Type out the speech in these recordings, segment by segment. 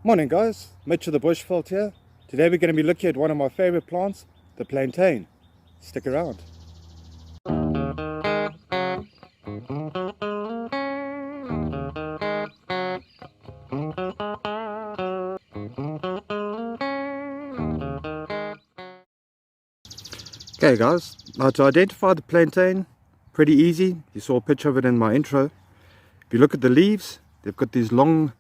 Morning guys, Mitch of the Bushveld here. Today we're going to be looking at one of my favorite plants, the plantain. Stick around. Okay guys, now to identify the plantain, pretty easy. You saw a picture of it in my intro. If you look at the leaves, they've got these long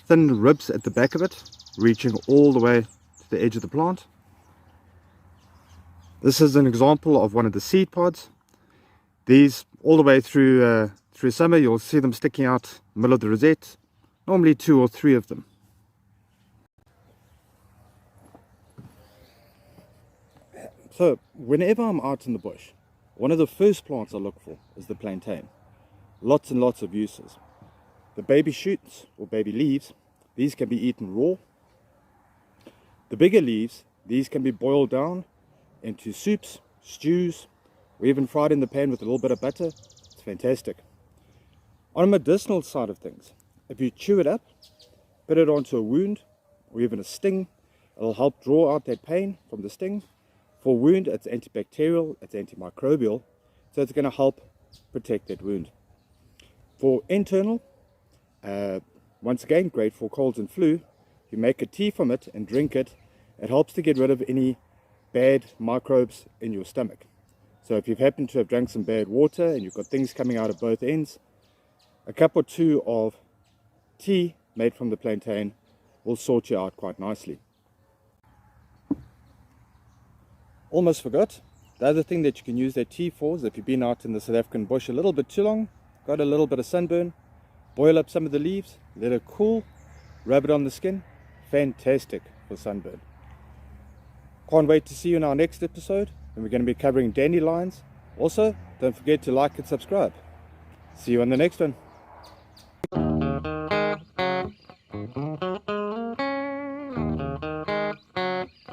thin ribs at the back of it, reaching all the way to the edge of the plant. This is an example of one of the seed pods. These all the way through summer, you'll see them sticking out in the middle of the rosette, normally 2 or 3 of them. So whenever I'm out in the bush, one of the first plants I look for is the plantain. Lots and lots of uses. The baby shoots or baby leaves, these can be eaten raw. The bigger leaves, these can be boiled down into soups, stews, or even fried in the pan with a little bit of butter. It's fantastic. On a medicinal side of things, if you chew it up, put it onto a wound or even a sting, it'll help draw out that pain from the sting. For a wound, it's antibacterial, it's antimicrobial, so it's going to help protect that wound. For internal, once again, great for colds and flu. You make a tea from it and drink it. It helps to get rid of any bad microbes in your stomach. So if you've happened to have drank some bad water and you've got things coming out of both ends, a cup or 2 of tea made from the plantain will sort you out quite nicely. Almost forgot, the other thing that you can use that tea for is if you've been out in the South African bush a little bit too long, got a little bit of sunburn, boil up some of the leaves, let it cool, rub it on the skin. Fantastic for sunburn. Can't wait to see you in our next episode, and we're going to be covering dandelions. Also, don't forget to like and subscribe. See you on the next one.